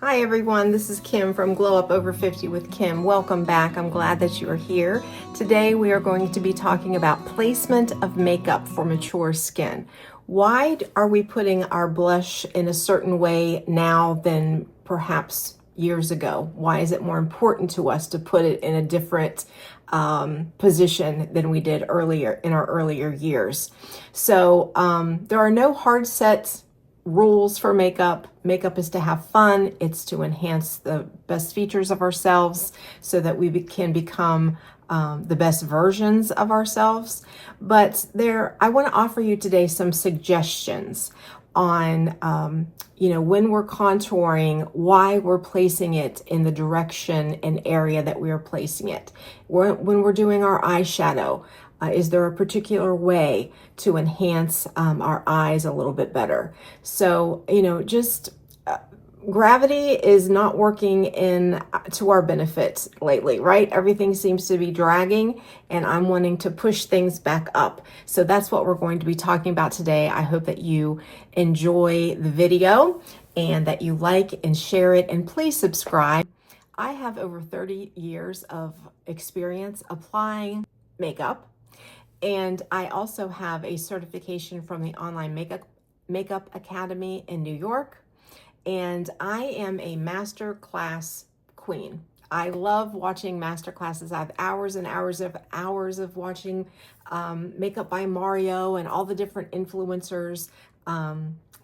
Hi everyone, this is Kim from Glow Up Over 50 with Kim. Welcome back. I'm glad that you are here. Today we are going to be talking about placement of makeup for mature skin. Why are we putting our blush in a certain way now than perhaps years ago? Why is it more important to us to put it in a different position than we did earlier in our earlier years? So there are no hard set rules for makeup. Makeup is to have fun. It's to enhance the best features of ourselves so that we can become the best versions of ourselves. But I want to offer you today some suggestions on, when we're contouring, why we're placing it in the direction and area that we are placing it. When we're doing our eyeshadow, is there a particular way to enhance our eyes a little bit better? So, gravity is not working to our benefit lately, right? Everything seems to be dragging, and I'm wanting to push things back up. So that's what we're going to be talking about today. I hope that you enjoy the video and that you like and share it, and please subscribe. I have over 30 years of experience applying makeup. And I also have a certification from the Online Makeup Academy in New York. And I am a master class queen. I love watching master classes. I have hours and hours of watching Makeup by Mario and all the different influencers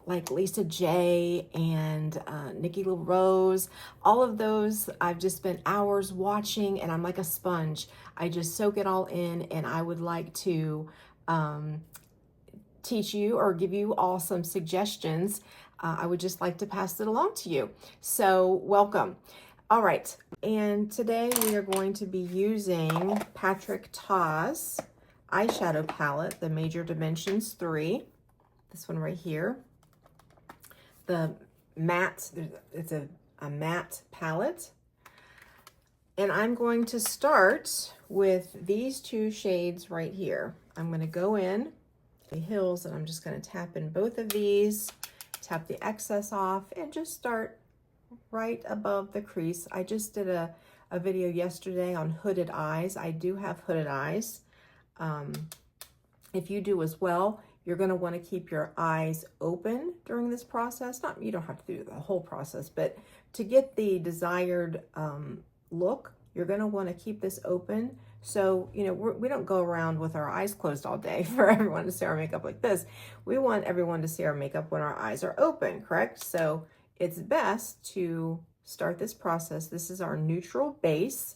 like Lisa J and Nikki LaRose. All of those I've just spent hours watching, and I'm like a sponge. I just soak it all in, and I would like to teach you or give you all some suggestions. I would just like to pass it along to you. So welcome. All right, and today we are going to be using Patrick Ta's eyeshadow palette, the Major Dimensions 3. This one right here. The matte, it's a matte palette. And I'm going to start with these two shades right here. I'm going to go in the Hills, and I'm just going to tap in both of these, tap the excess off, and just start right above the crease. I just did a video yesterday on hooded eyes. I do have hooded eyes. If you do as well, you're going to want to keep your eyes open during this process. You don't have to do the whole process, but to get the desired look, you're going to want to keep this open. So, we don't go around with our eyes closed all day for everyone to see our makeup like this. We want everyone to see our makeup when our eyes are open, correct? So it's best to start this process. This is our neutral base,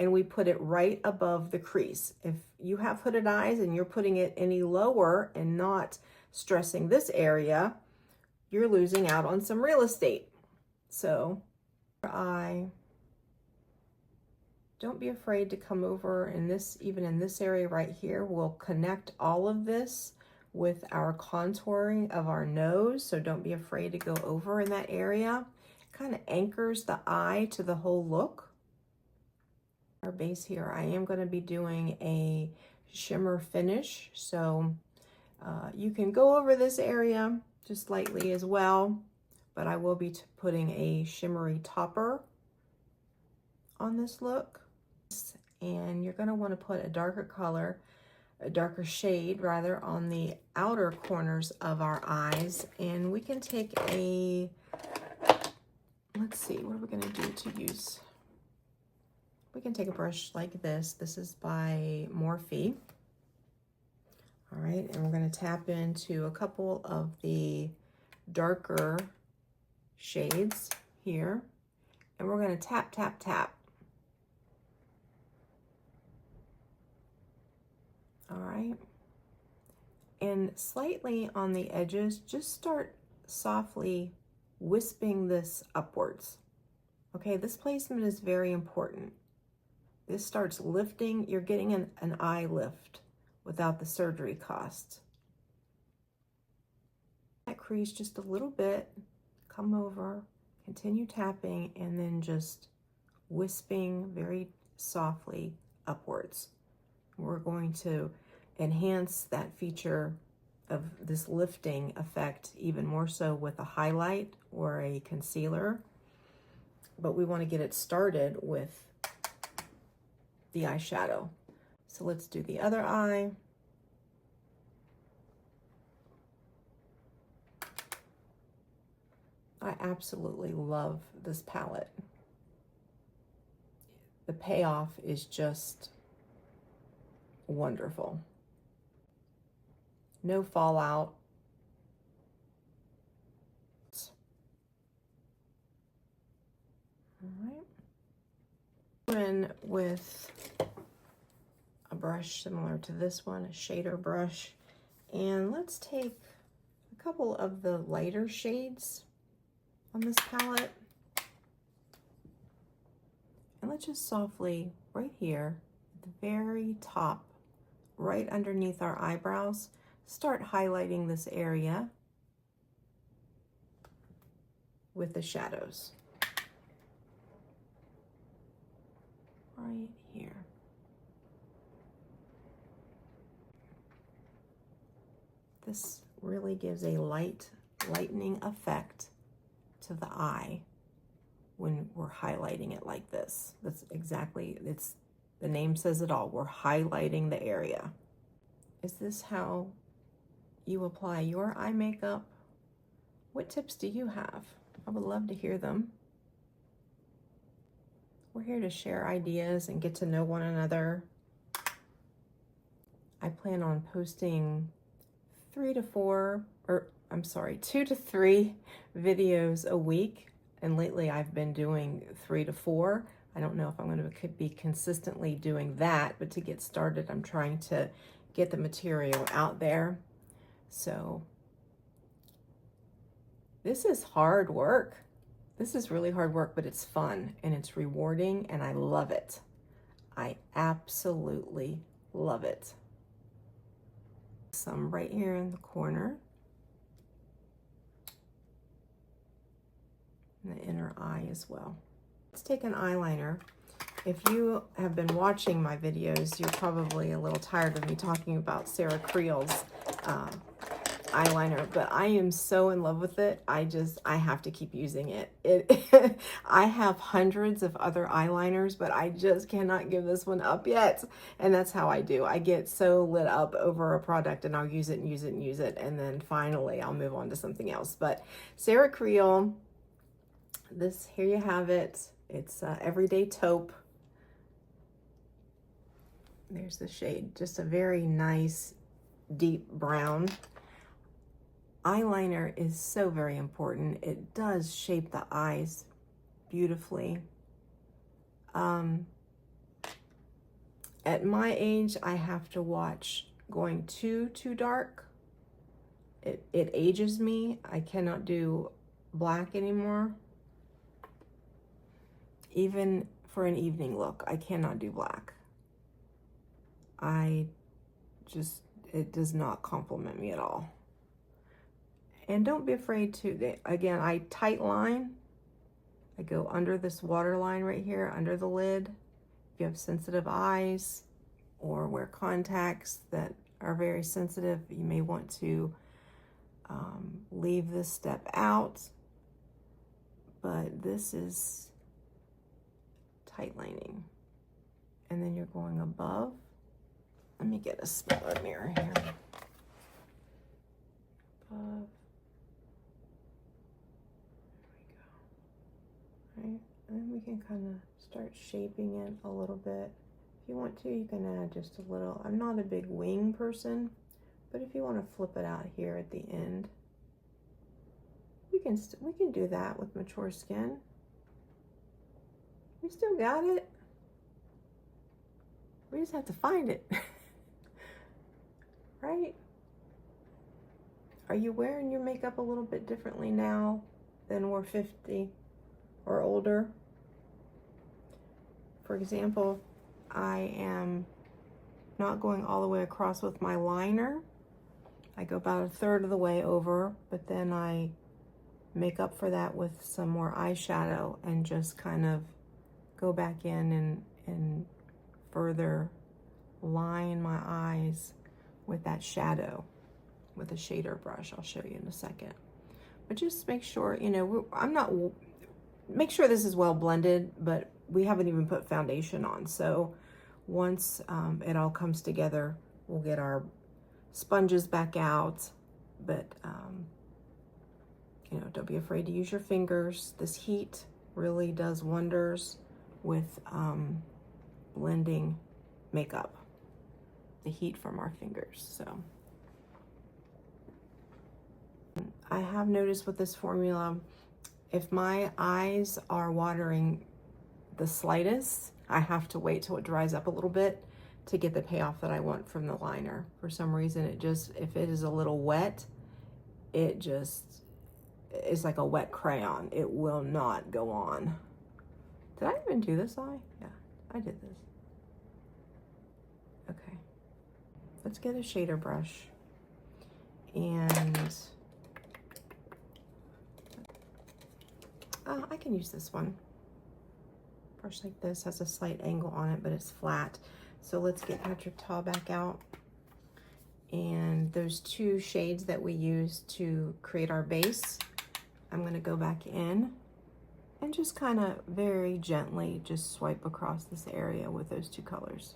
and we put it right above the crease. If you have hooded eyes and you're putting it any lower and not stressing this area, you're losing out on some real estate. So don't be afraid to come over in this, even in this area right here. We'll connect all of this with our contouring of our nose. So don't be afraid to go over in that area. It kind of anchors the eye to the whole look. Our base here, I am going to be doing a shimmer finish. So you can go over this area just lightly as well, but I will be putting a shimmery topper on this look. And you're going to want to put a darker shade rather, on the outer corners of our eyes. And we can take let's see, what are we going to do to use? We can take a brush like this. This is by Morphe. All right, and we're going to tap into a couple of the darker shades here. And we're going to tap, tap, tap. All right. And slightly on the edges, just start softly wisping this upwards. Okay, this placement is very important. This starts lifting. You're getting an eye lift without the surgery cost. That crease just a little bit, come over, continue tapping, and then just wisping very softly upwards. We're going to enhance that feature of this lifting effect even more so with a highlight or a concealer. but we want to get it started with the eyeshadow. So let's do the other eye. I absolutely love this palette. The payoff is just wonderful. No fallout. All right. Go in with a brush similar to this one, a shader brush, and let's take a couple of the lighter shades on this palette, and let's just softly, right here, at the very top, right underneath our eyebrows, start highlighting this area with the shadows. Right here. This really gives a lightening effect to the eye when we're highlighting it like this. That's exactly, the name says it all. We're highlighting the area. Is this how you apply your eye makeup? What tips do you have? I would love to hear them. We're here to share ideas and get to know one another. I plan on posting 2 to 3 videos a week. And lately I've been doing 3 to 4. I don't know if I'm going to be consistently doing that, but to get started, I'm trying to get the material out there. So this is hard work. This is really hard work, but it's fun and it's rewarding and I love it. I absolutely love it. Some right here in the corner. And the inner eye as well. Let's take an eyeliner. If you have been watching my videos, you're probably a little tired of me talking about Sarah Creel's eyeliner, but I am so in love with it. I have to keep using it. I have hundreds of other eyeliners, but I just cannot give this one up yet. And that's how I do. I get so lit up over a product and I'll use it and use it and use it. And then finally I'll move on to something else. But Sarah Creel, here you have it. It's Everyday Taupe. There's the shade, just a very nice deep brown. Eyeliner is so very important. It does shape the eyes beautifully. At my age, I have to watch going too dark. It ages me. I cannot do black anymore. Even for an evening look, I cannot do black. It does not compliment me at all. And don't be afraid to, again, I tight line. I go under this waterline right here, under the lid. If you have sensitive eyes or wear contacts that are very sensitive, you may want to leave this step out. But this is tight lining. And then you're going above. Let me get a smaller mirror here. Above. There we go. Right, and then we can kind of start shaping it a little bit. If you want to, you can add just a little. I'm not a big wing person, but if you want to flip it out here at the end, we can do that with mature skin. We still got it. We just have to find it. Right? Are you wearing your makeup a little bit differently now than we're 50 or older? For example, I am not going all the way across with my liner. I go about 1/3 of the way over, but then I make up for that with some more eyeshadow and just kind of go back in and further line my eyes with that shadow with a shader brush. I'll show you in a second. But just make sure, you know, I'm not make sure this is well blended, but we haven't even put foundation on. So once it all comes together, we'll get our sponges back out. But, you know, don't be afraid to use your fingers. This heat really does wonders with blending makeup. The heat from our fingers, so. I have noticed with this formula, if my eyes are watering the slightest, I have to wait till it dries up a little bit to get the payoff that I want from the liner. For some reason, it just, if it is a little wet, it just is like a wet crayon. It will not go on. Did I even do this eye? Yeah, I did this. Okay, let's get a shader brush and I can use this one. Brush like this has a slight angle on it, but it's flat. So let's get Patrick Taw back out. And those two shades that we used to create our base, I'm gonna go back in and just kind of very gently just swipe across this area with those two colors.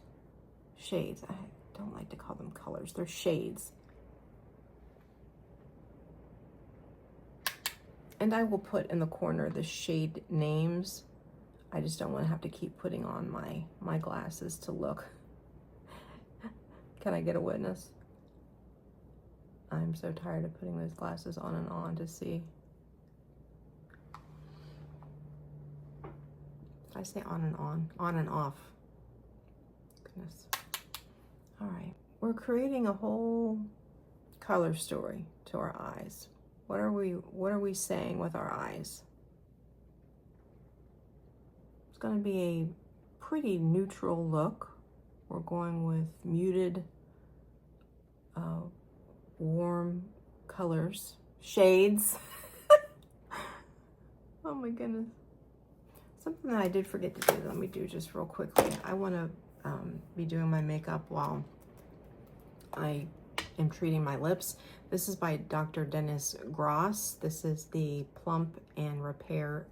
Shades, I don't like to call them colors, they're shades. And I will put in the corner the shade names. I just don't want to have to keep putting on my glasses to look. Can I get a witness? I'm so tired of putting those glasses on and on to see. Did I say on and on? On and off. Goodness. All right. We're creating a whole color story to our eyes. What are we saying with our eyes? It's going to be a pretty neutral look. We're going with muted, warm colors, shades. Oh my goodness. Something that I did forget to do, let me do just real quickly. I want to be doing my makeup while I am treating my lips. This is by Dr. Dennis Gross. This is the Plump and Repair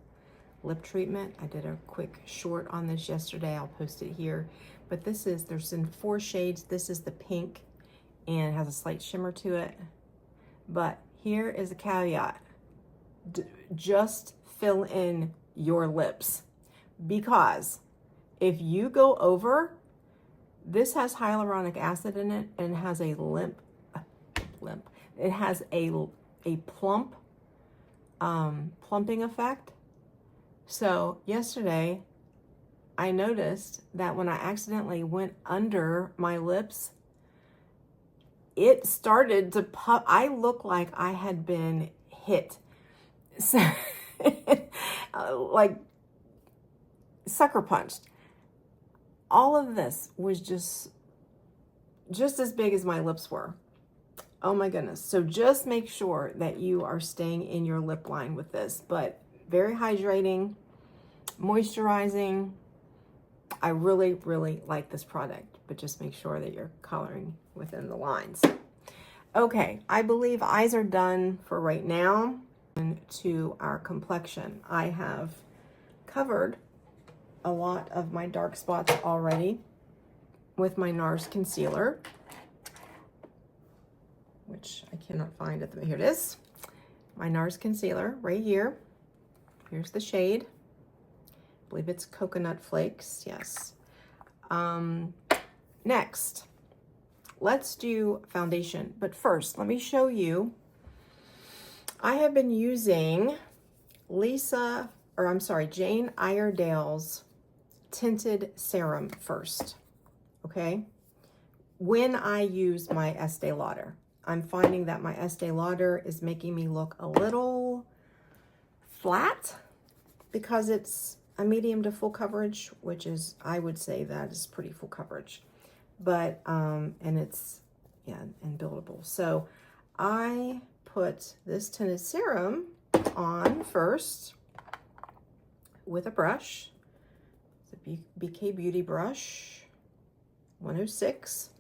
lip treatment. I did a quick short on this yesterday. I'll post it here. But this is, there's in 4 shades. This is the pink and it has a slight shimmer to it. But here is a caveat. Just fill in your lips, because if you go over, this has hyaluronic acid in it and it has a it has a plump, plumping effect. So yesterday I noticed that when I accidentally went under my lips, it started to puff. I looked like I had been hit. So, like sucker punched. All of this was just as big as my lips were. Oh my goodness. So just make sure that you are staying in your lip line with this, but very hydrating, moisturizing. I really, really like this product, but just make sure that you're coloring within the lines. Okay, I believe eyes are done for right now. And to our complexion, I have covered a lot of my dark spots already with my NARS concealer, which I cannot find at the, here it is. My NARS concealer right here. Here's the shade. I believe it's Coconut Flakes, yes. Next, let's do foundation. But first, let me show you. I have been using Jane Iredale's tinted serum first, okay? When I use my Estee Lauder, I'm finding that my Estee Lauder is making me look a little flat because it's a medium to full coverage, which is, I would say that is pretty full coverage, but, and it's, yeah, and buildable. So I put this tinted serum on first with a brush. It's a BK Beauty brush, 106.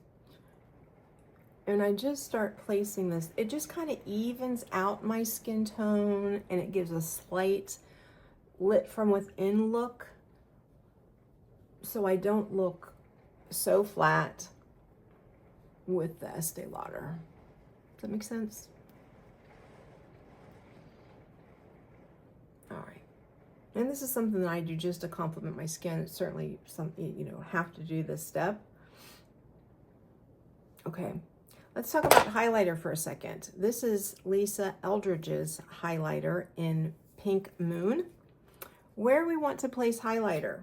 And I just start placing this. It just kind of evens out my skin tone and it gives a slight lit from within look, so I don't look so flat with the Estee Lauder. Does that make sense? All right. And this is something that I do just to complement my skin. It's certainly something, you know, have to do this step. Okay. Let's talk about highlighter for a second. This is Lisa Eldridge's highlighter in Pink Moon. Where we want to place highlighter,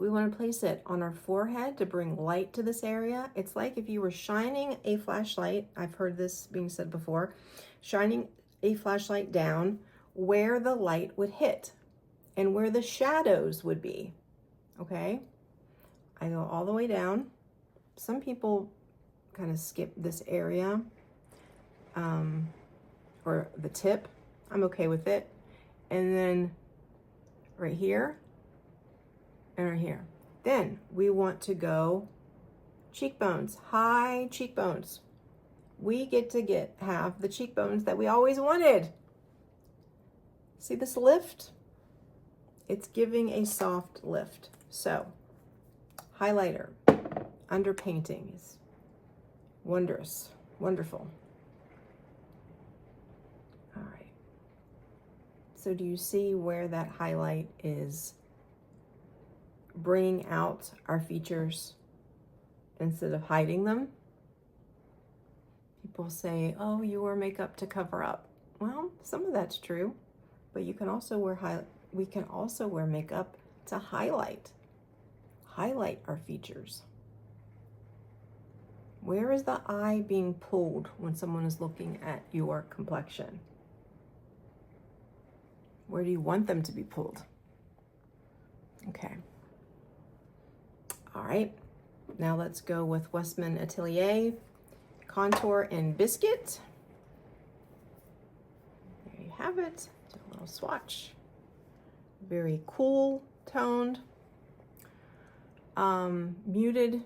we want to place it on our forehead to bring light to this area. It's like if you were shining a flashlight, I've heard this being said before, shining a flashlight down where the light would hit and where the shadows would be, okay? I go all the way down. Some people kind of skip this area or the tip. I'm okay with it. And then right here and right here. Then we want to go cheekbones, high cheekbones. We get to have the cheekbones that we always wanted. See this lift? It's giving a soft lift. So highlighter, underpainting is wondrous, wonderful. All right. So do you see where that highlight is bringing out our features instead of hiding them? People say, oh, you wear makeup to cover up. Well, some of that's true, but you can also we can also wear makeup to highlight our features. Where is the eye being pulled when someone is looking at your complexion? Where do you want them to be pulled? Okay. All right. Now let's go with Westman Atelier Contour in Biscuit. There you have it. Do a little swatch. Very cool toned. Muted.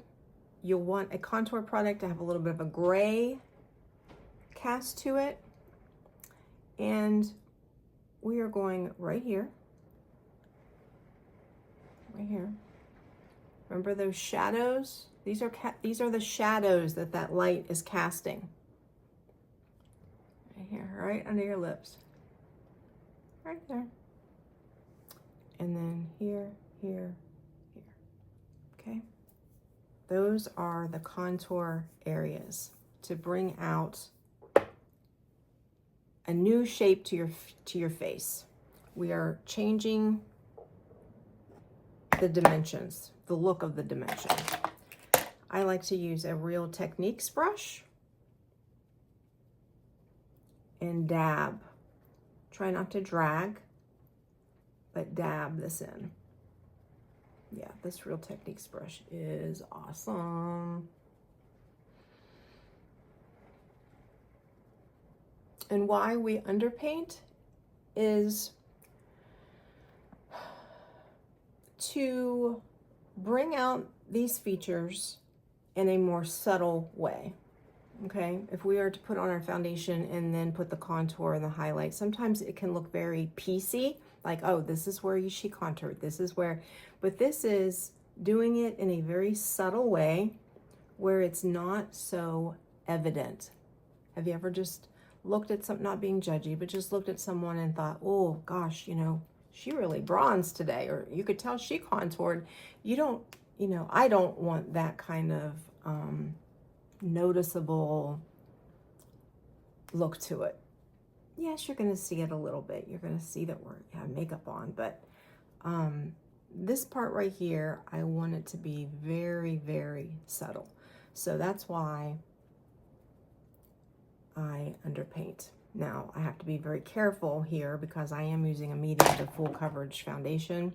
You'll want a contour product to have a little bit of a gray cast to it. And we are going right here. Right here. Remember those shadows? These are the shadows that light is casting. Right here, right under your lips. Right there. And then here, here, here. Okay? Those are the contour areas to bring out a new shape to your face. We are changing the dimensions, the look of the dimension. I like to use a Real Techniques brush and dab. Try not to drag, but dab this in. Yeah, this Real Techniques brush is awesome. And why we underpaint is to bring out these features in a more subtle way. Okay, if we are to put on our foundation and then put the contour and the highlight, sometimes it can look very piecey, like, oh, this is where she contoured, this is where, but this is doing it in a very subtle way where it's not so evident. Have you ever just looked at some, not being judgy, but just looked at someone and thought, oh gosh, you know, she really bronzed today, or you could tell she contoured. You don't, you know, I don't want that kind of noticeable look to it. Yes, you're going to see it a little bit. You're going to see that we have makeup on, but this part right here, I want it to be very, very subtle. So that's why I underpaint. Now, I have to be very careful here because I am using a medium to full coverage foundation.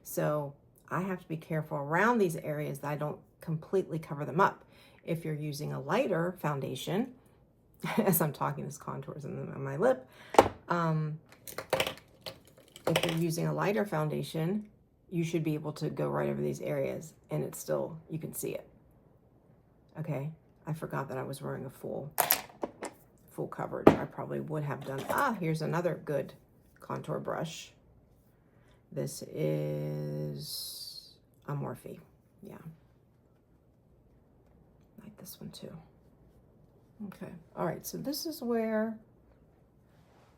So I have to be careful around these areas that I don't completely cover them up. If you're using a lighter foundation, as I'm talking, this contours on my lip. If you're using a lighter foundation, you should be able to go right over these areas and it's still, you can see it. Okay, I forgot that I was wearing a full coverage. I probably would have done, here's another good contour brush. This is a Morphe. Yeah. Like this one too. Okay. All right. So this is where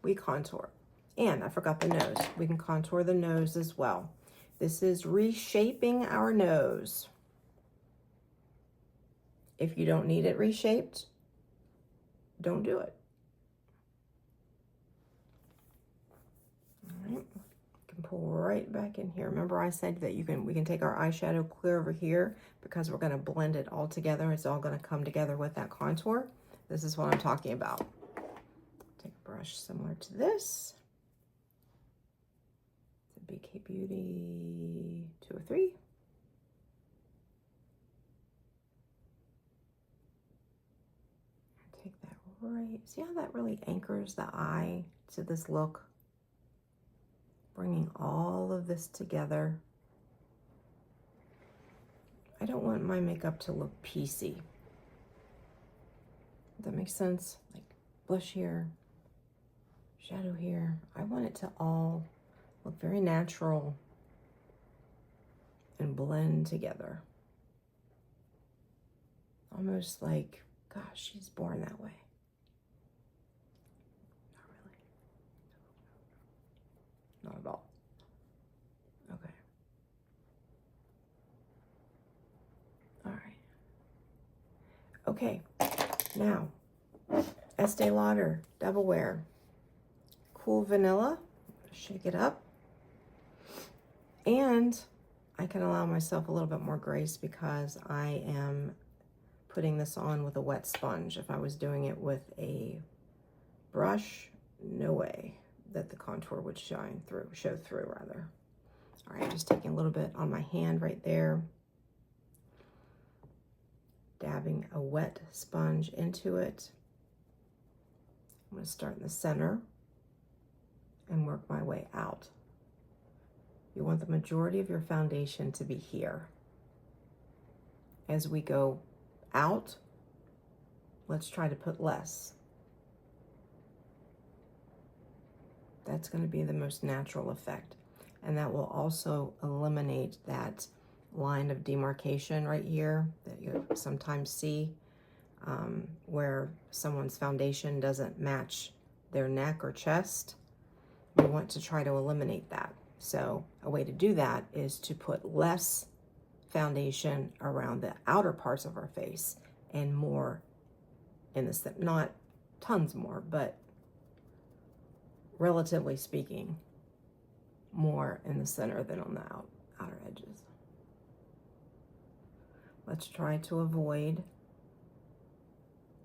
we contour. And I forgot the nose. We can contour the nose as well. This is reshaping our nose. If you don't need it reshaped, don't do it. All right. Can pull right back in here. Remember I said that we can take our eyeshadow clear over here because we're going to blend it all together. It's all going to come together with that contour. This is what I'm talking about. Take a brush similar to this. It's a BK Beauty 203. Take that right. See how that really anchors the eye to this look? Bringing all of this together. I don't want my makeup to look piecey. Does that make sense? Like blush here, shadow here. I want it to all look very natural and blend together. Almost like, gosh, she's born that way. Not really. Not at all. Okay. All right. Okay. Now, Estee Lauder Double Wear Cool Vanilla. Shake it up. And I can allow myself a little bit more grace because I am putting this on with a wet sponge. If I was doing it with a brush, no way that the contour would show through rather. All right, just taking a little bit on my hand right there. Dabbing a wet sponge into it. I'm going to start in the center and work my way out. You want the majority of your foundation to be here. As we go out, let's try to put less. That's going to be the most natural effect. And that will also eliminate that line of demarcation right here that you sometimes see where someone's foundation doesn't match their neck or chest. We want to try to eliminate that. So a way to do that is to put less foundation around the outer parts of our face and more in the, not tons more, but relatively speaking, more in the center than on the outer edges. Let's try to avoid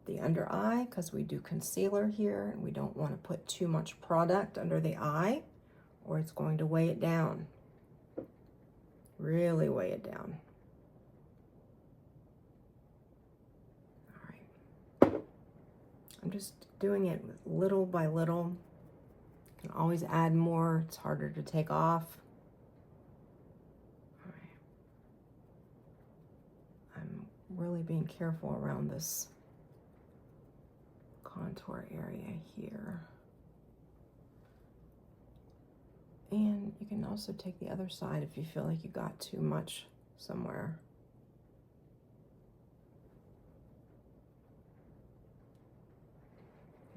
the under eye because we do concealer here and we don't want to put too much product under the eye or it's going to weigh it down. Really weigh it down. All right. I'm just doing it little by little. You can always add more. It's harder to take off. All right. I'm really being careful around this contour area here. And you can also take the other side if you feel like you got too much somewhere.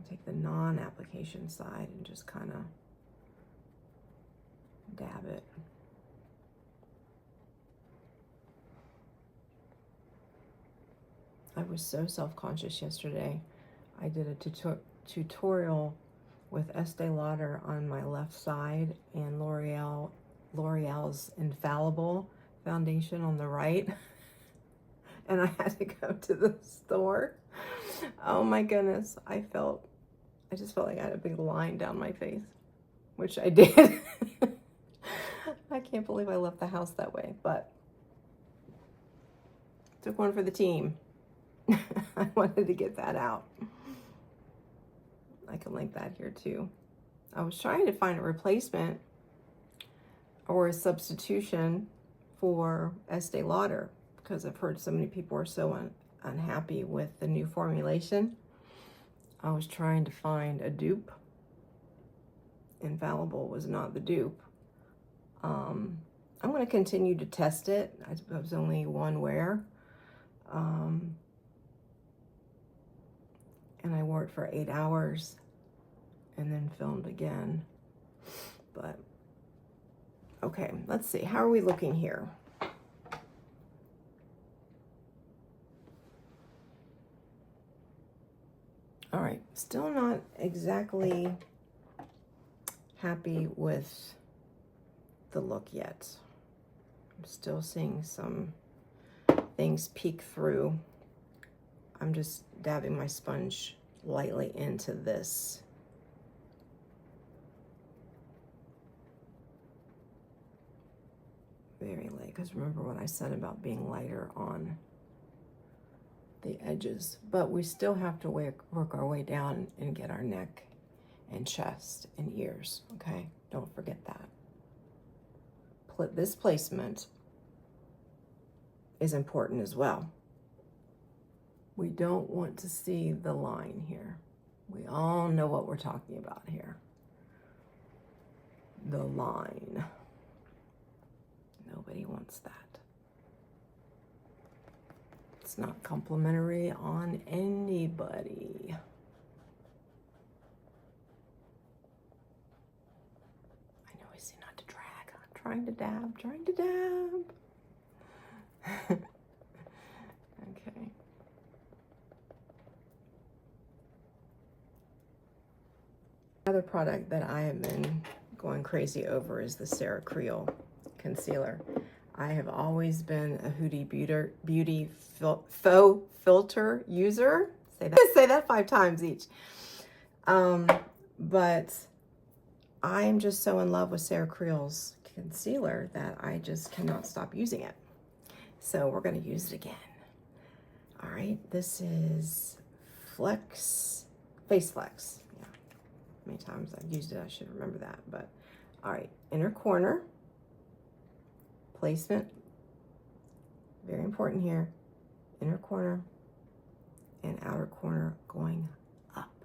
Take the non-application side and just kind of dab it. I was so self-conscious yesterday. I did a tutorial with Estee Lauder on my left side and L'Oreal's Infallible foundation on the right. And I had to go to the store. Oh my goodness, I just felt like I had a big line down my face, which I did. I can't believe I left the house that way, but took one for the team. I wanted to get that out. I can link that here too. I was trying to find a replacement or a substitution for Estee Lauder because I've heard so many people are so unhappy with the new formulation. I was trying to find a dupe. Infallible was not the dupe. I'm going to continue to test it. I was only one wear. And I wore it for 8 hours and then filmed again. But, okay, let's see. How are we looking here? All right, still not exactly happy with the look yet. I'm still seeing some things peek through. I'm just dabbing my sponge lightly into this. Very light, because remember what I said about being lighter on the edges. But we still have to work our way down and get our neck and chest and ears, okay? Don't forget that. This placement is important as well. We don't want to see the line here. We all know what we're talking about here. The line. Nobody wants that. It's not complimentary on anybody. I know I see not to drag. I'm trying to dab, trying to dab. Okay. Another product that I have been going crazy over is the Sarah Creel concealer. I have always been a Huda Beauty faux filter user. Say that 5 times each. But I am just so in love with Sarah Creel's concealer that I just cannot stop using it. So we're going to use it again. All right, this is Face Flex. Yeah, how many times I've used it, I should remember that. But all right, inner corner. Placement, very important here. Inner corner and outer corner going up.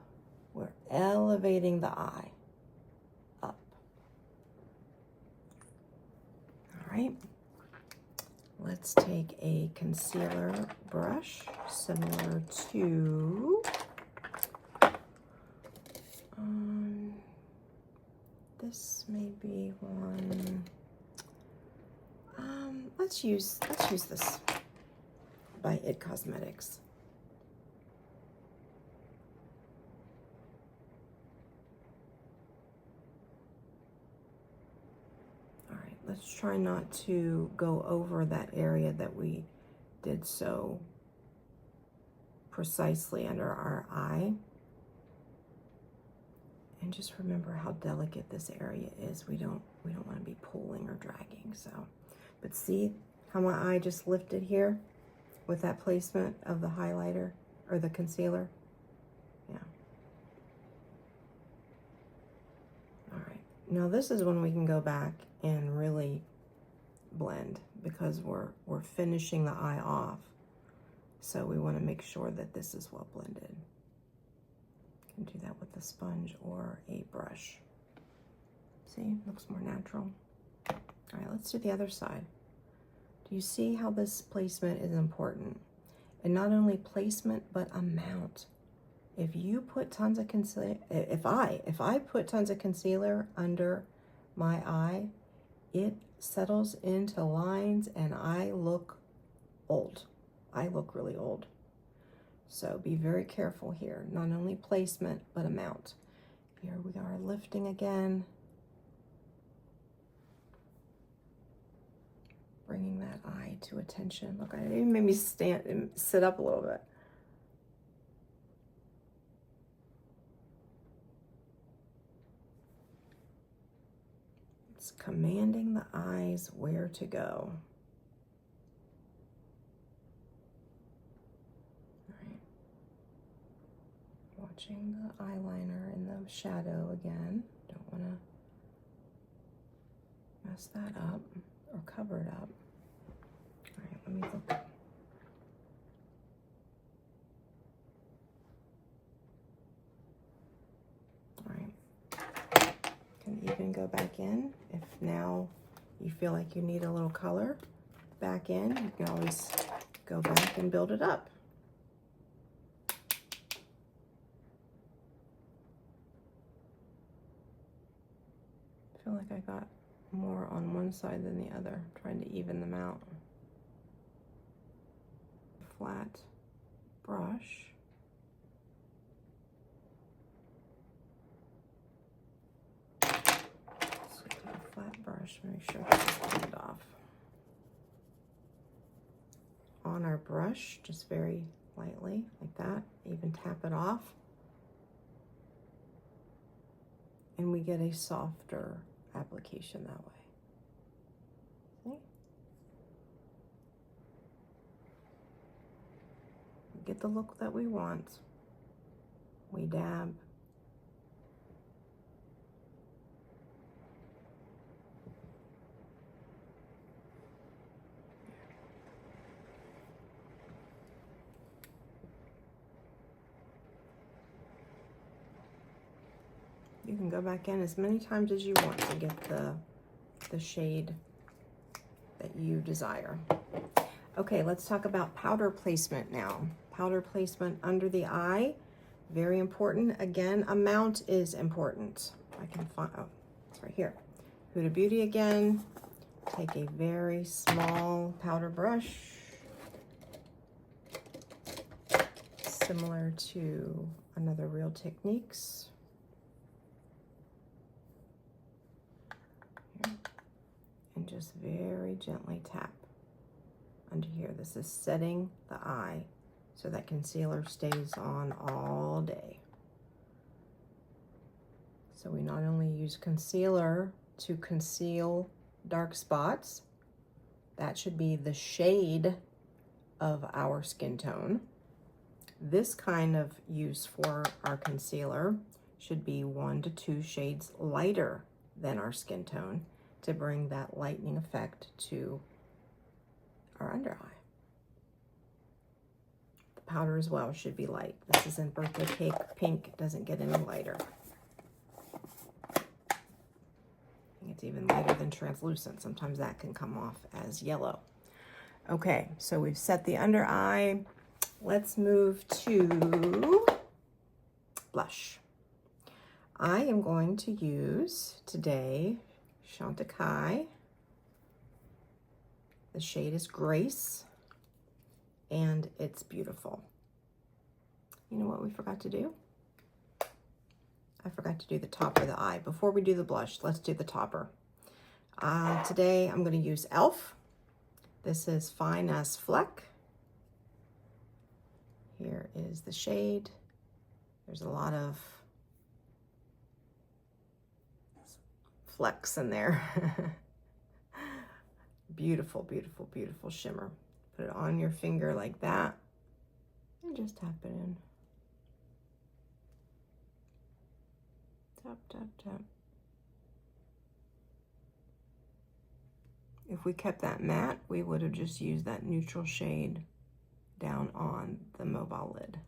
We're elevating the eye up. All right. Let's take a concealer brush similar to this may be one. Let's use this by It Cosmetics. All right, let's try not to go over that area that we did so precisely under our eye. And just remember how delicate this area is. We don't want to be pulling or dragging. So, but see how my eye just lifted here with that placement of the highlighter or the concealer? Yeah. All right. Now this is when we can go back and really blend, because we're finishing the eye off. So we want to make sure that this is well blended. You can do that with a sponge or a brush. See, looks more natural. All right, let's do the other side. Do you see how this placement is important? And not only placement, but amount. If you put tons of concealer, if I put tons of concealer under my eye, it settles into lines and I look old. I look really old. So be very careful here. Not only placement, but amount. Here we are lifting again. Bringing that eye to attention. Look, it even made me stand and sit up a little bit. It's commanding the eyes where to go. All right. Watching the eyeliner in the shadow again. Don't want to mess that up or cover it up. All right, let me look. All right, can even go back in if now you feel like you need a little color back in, you can always go back and build it up. I feel like I got more on one side than the other, trying to even them out. Flat brush. So a flat brush, make sure this is cleaned off. On our brush, just very lightly, like that, even tap it off. And we get a softer application that way. See? Get the look that we want. We dab. You can go back in as many times as you want to get the shade that you desire. Okay, let's talk about powder placement now. Powder placement under the eye, very important. Again, amount is important. I can find, oh, it's right here. Huda Beauty again. Take a very small powder brush, similar to another Real Techniques. And just very gently tap under here. This is setting the eye so that concealer stays on all day. So we not only use concealer to conceal dark spots, that should be the shade of our skin tone. This kind of use for our concealer should be 1 to 2 shades lighter than our skin tone to bring that lightening effect to our under eye. The powder as well should be light. This is in Birthday Cake Pink, it doesn't get any lighter. It's even lighter than translucent. Sometimes that can come off as yellow. Okay, so we've set the under eye. Let's move to blush. I am going to use today Chantecaille. The shade is Grace, and it's beautiful. You know what we forgot to do? I forgot to do the top of the eye. Before we do the blush, let's do the topper. Today I'm going to use e.l.f. This is Fine as Fleck. Here is the shade. There's a lot of flecks in there. Beautiful, beautiful, beautiful shimmer. Put it on your finger like that and just tap it in. Tap, tap, tap. If we kept that matte, we would have just used that neutral shade down on the mobile lid.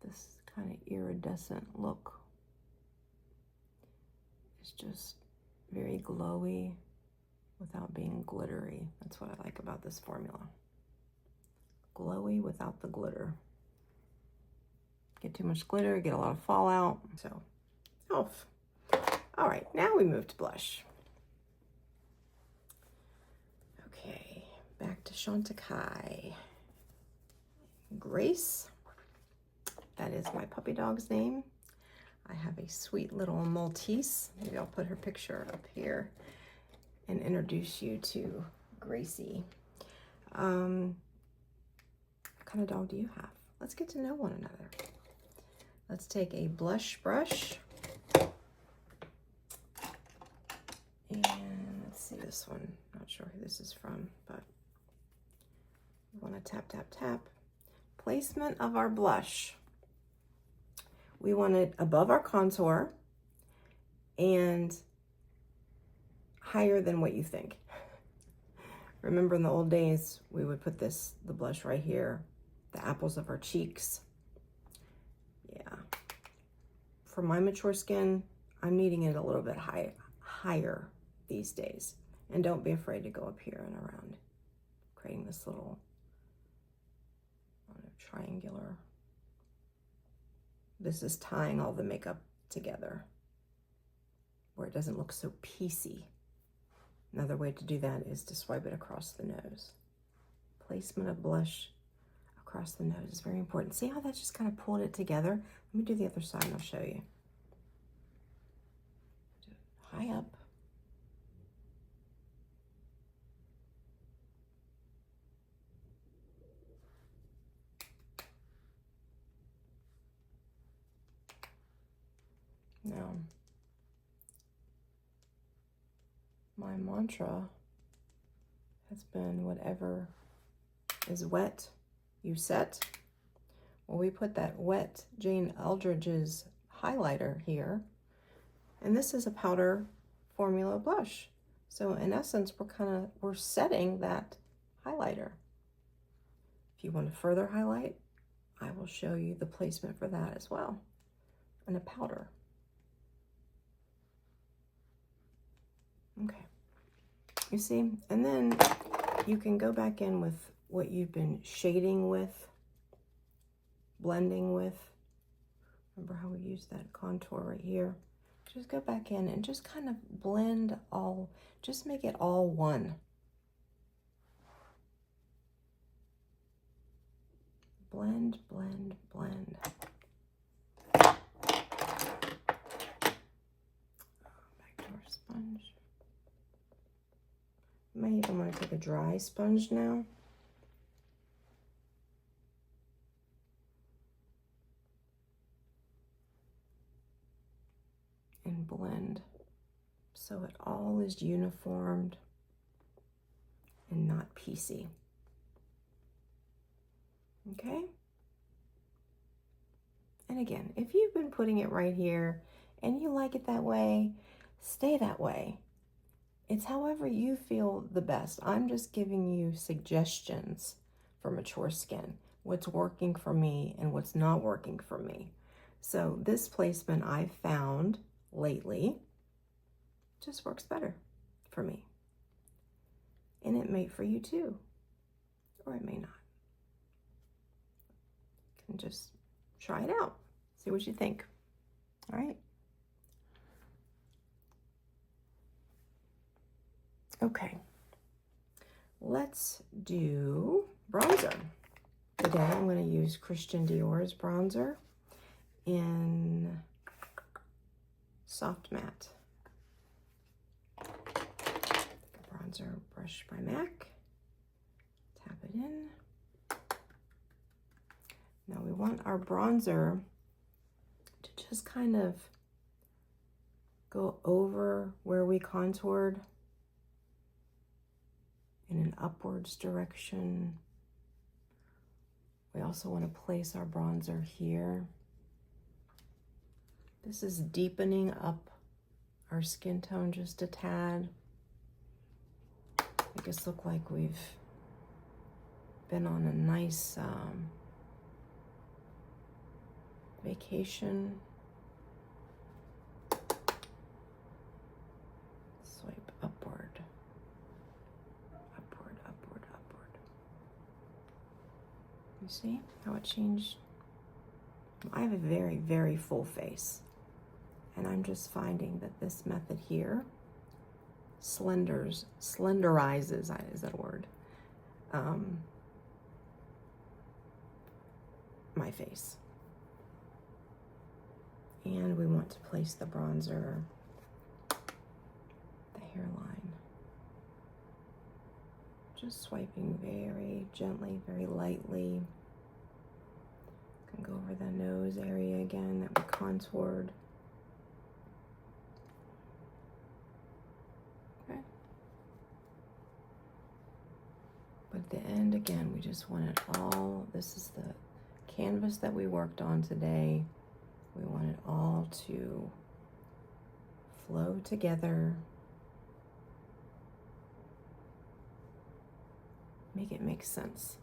This kind of iridescent look is just very glowy without being glittery. That's what I like about this formula. Glowy without the glitter. Get too much glitter, get a lot of fallout. So, e.l.f. All right, now we move to blush. Okay, back to Chantecaille. Grace. That is my puppy dog's name. I have a sweet little Maltese. Maybe I'll put her picture up here and introduce you to Gracie. What kind of dog do you have? Let's get to know one another. Let's take a blush brush. And let's see this one. Not sure who this is from, but we want to tap, tap, tap. Placement of our blush. We want it above our contour and higher than what you think. Remember in the old days, we would put the blush right here, the apples of our cheeks. Yeah. For my mature skin, I'm needing it a little bit higher these days. And don't be afraid to go up here and around, creating this little triangular. This is tying all the makeup together where it doesn't look so piecey. Another way to do that is to swipe it across the nose. Placement of blush across the nose is very important. See how that just kind of pulled it together? Let me do the other side and I'll show you. Do it high up. Now, my mantra has been whatever is wet, you set. Well, we put that wet Jane Eldridge's highlighter here, and this is a powder formula blush. So in essence, we're setting that highlighter. If you want to further highlight, I will show you the placement for that as well, and a powder. Okay, you see, and then you can go back in with what you've been shading with, blending with. Remember how we used that contour right here? Just go back in and just kind of blend all, just make it all one. Blend, blend, blend. Back to our sponge. I might even want to take a dry sponge now. And blend so it all is uniformed and not piecey. Okay? And again, if you've been putting it right here and you like it that way, stay that way. It's however you feel the best. I'm just giving you suggestions for mature skin, what's working for me and what's not working for me. So this placement I've found lately just works better for me. And it may for you too, or it may not. You can just try it out, see what you think. All right. Okay, let's do bronzer. Today I'm going to use Christian Dior's bronzer in Soft Matte. Take a bronzer brush by MAC, tap it in. Now we want our bronzer to just kind of go over where we contoured in an upwards direction. We also want to place our bronzer here. This is deepening up our skin tone just a tad. Make us look like we've been on a nice vacation. Swipe upward. Upward, upward, upward. You see how it changed? I have a very, very full face. And I'm just finding that this method here slenderizes, is that a word? My face. And we want to place the bronzer, the hairline. Just swiping very gently, very lightly. Can go over the nose area again that we contoured. Okay. But at the end, again, we just want it all, this is the canvas that we worked on today. We want it all to flow together. make it make sense.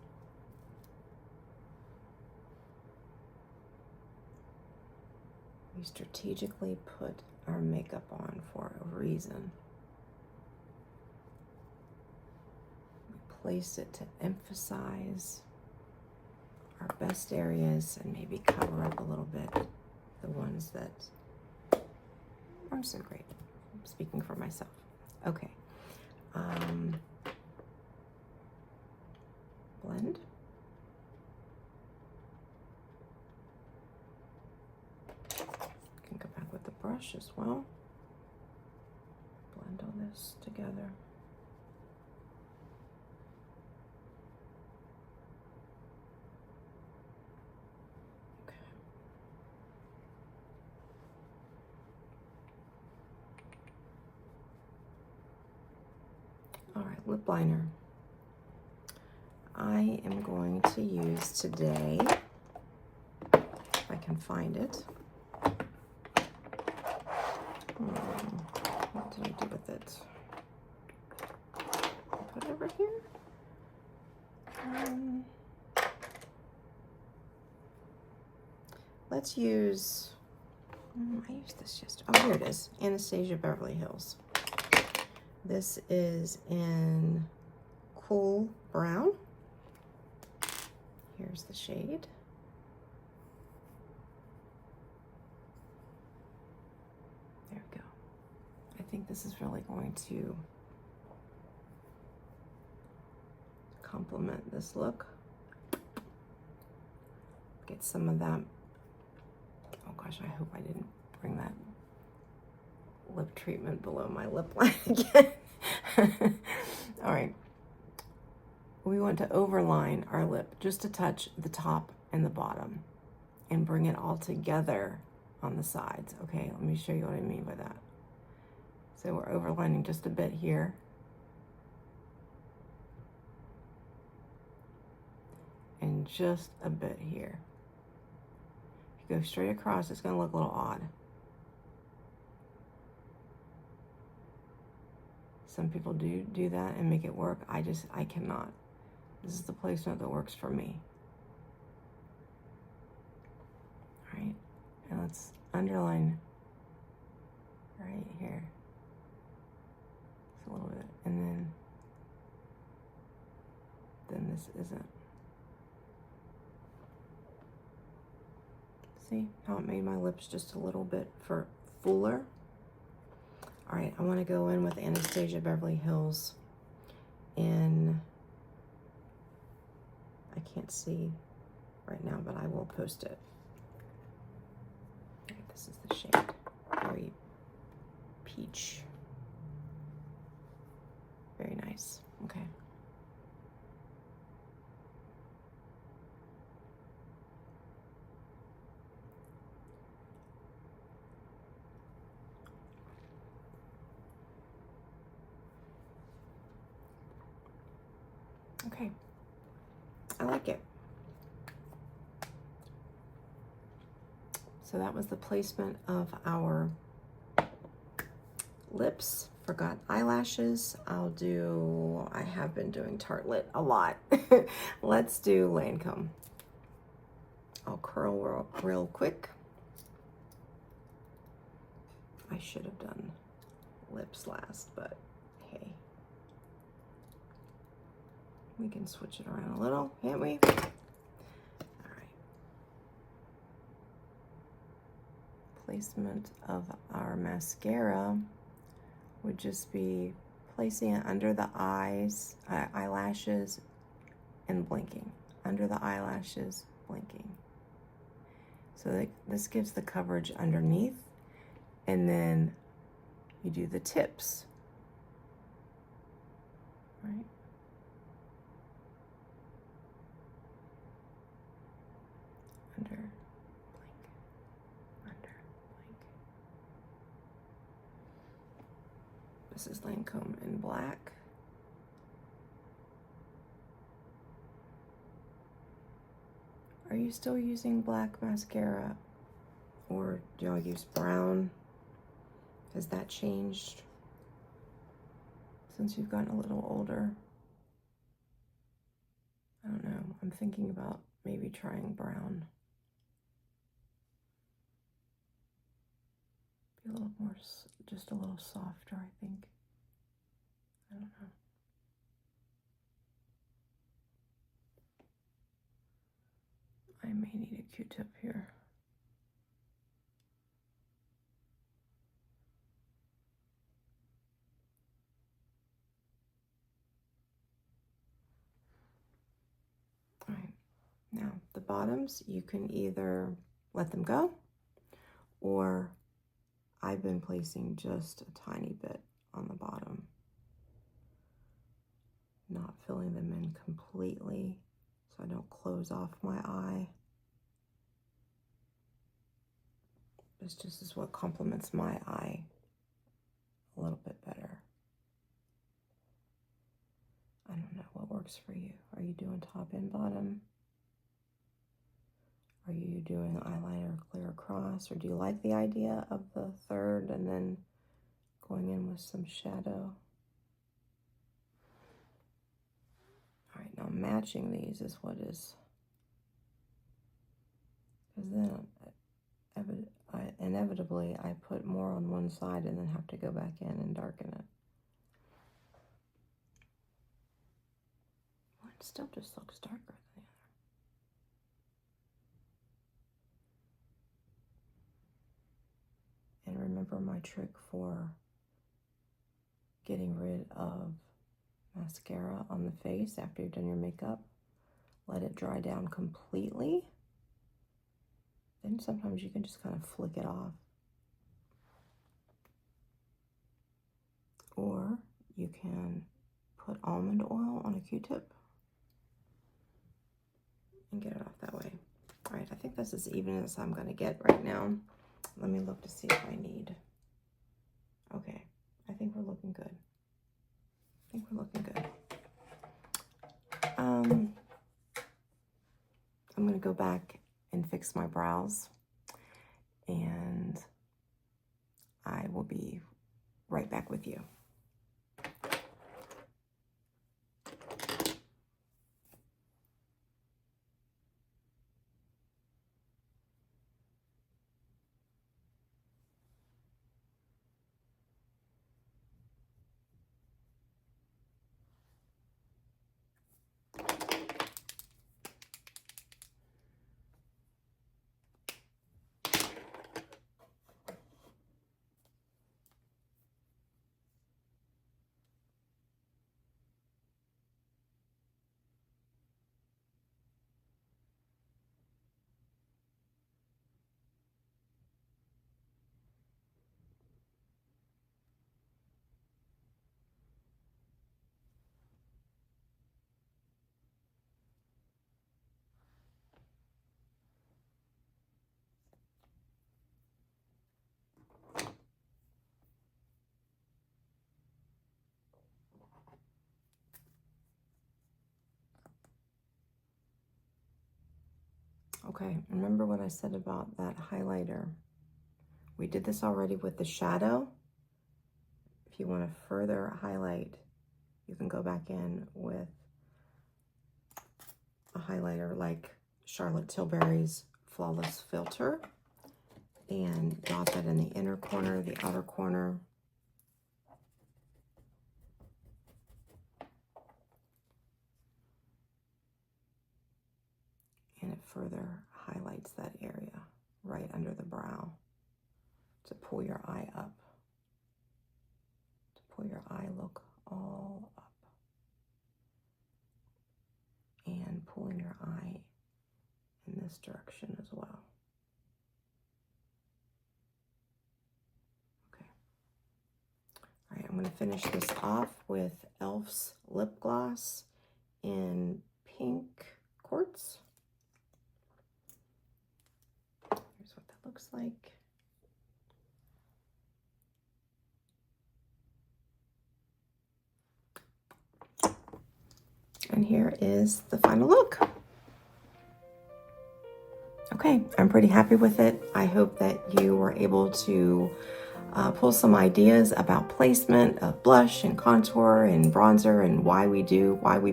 We strategically put our makeup on for a reason. We place it to emphasize our best areas and maybe cover up a little bit the ones that aren't so great. I'm speaking for myself. Okay. Blend. Can go back with the brush as well. Blend all this together. Okay. All right, lip liner. I am going to use today, if I can find it. What did I do with it? Put it over here. Let's use, I used this yesterday. Oh, here it is, Anastasia Beverly Hills. This is in Cool Brown. Here's the shade. There we go. I think this is really going to complement this look. Get some of that. Oh gosh, I hope I didn't bring that lip treatment below my lip line again. All right. We want to overline our lip just to touch the top and the bottom and bring it all together on the sides. Okay, let me show you what I mean by that. So we're overlining just a bit here. And just a bit here. If you go straight across, it's going to look a little odd. Some people do that and make it work. I cannot. This is the placement that works for me. All right, and let's underline right here. Just a little bit, and then this isn't. See how it made my lips just a little bit fuller? All right, I want to go in with Anastasia Beverly Hills in, I can't see right now, but I will post it. Okay, this is the shade, very peach. Very nice, okay. Okay, I like it. So that was the placement of our lips. Forgot eyelashes. I have been doing Tartelette a lot. Let's do Lancome. I'll curl real quick. I should have done lips last, but hey. We can switch it around a little, can't we? All right. Placement of our mascara would just be placing it under the eyes, eyelashes, and blinking. Under the eyelashes, blinking. So this gives the coverage underneath, and then you do the tips, right? Under, blink, under, blink. This is Lancome in black. Are you still using black mascara, or do y'all use brown? Has that changed? since you've gotten a little older. I'm thinking about maybe trying brown. Be a little more, just a little softer, I think. I don't know. I may need a Q-tip here. All right, now the bottoms, you can either let them go, or I've been placing just a tiny bit on the bottom, not filling them in completely so I don't close off my eye. This just is what complements my eye a little bit better. I don't know what works for you. Are you doing top and bottom? Are you doing eyeliner clear across, or do you like the idea of the third and then going in with some shadow? All right, now matching these is what is, because then inevitably I put more on one side and then have to go back in and darken it. Well, it still just looks darker than the other. And remember my trick for getting rid of mascara on the face after you've done your makeup. Let it dry down completely. Then sometimes you can just kind of flick it off. Or you can put almond oil on a Q-tip and get it off that way. All right, I think that's as even as I'm gonna get right now. Let me look to see if I need. Okay, I think we're looking good. I think we're looking good. I'm gonna go back and fix my brows, and I will be right back with you. Okay, remember what I said about that highlighter? We did this already with the shadow. If you want to further highlight, you can go back in with a highlighter like Charlotte Tilbury's Flawless Filter and dot that in the inner corner, the outer corner. And it further highlights that area right under the brow to pull your eye up, to pull your eye look all up, and pulling your eye in this direction as well. Okay. All right, I'm going to finish this off with e.l.f.'s lip gloss in Pink Quartz. Here's what that looks like. And here is the final look. Okay, I'm pretty happy with it. I hope that you were able to pull some ideas about placement of blush and contour and bronzer and why we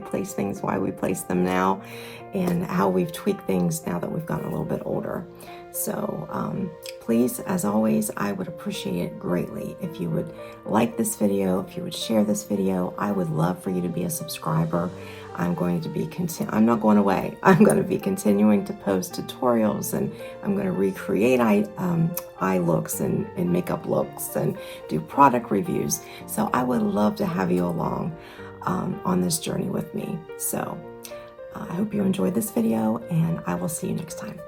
place things, why we place them now, and how we've tweaked things now that we've gotten a little bit older. So please, as always, I would appreciate it greatly if you would like this video, if you would share this video. I would love for you to be a subscriber. I'm going to be I'm not going away. I'm going to be continuing to post tutorials, and I'm going to recreate eye looks and makeup looks and do product reviews. So I would love to have you along on this journey with me. So I hope you enjoyed this video, and I will see you next time.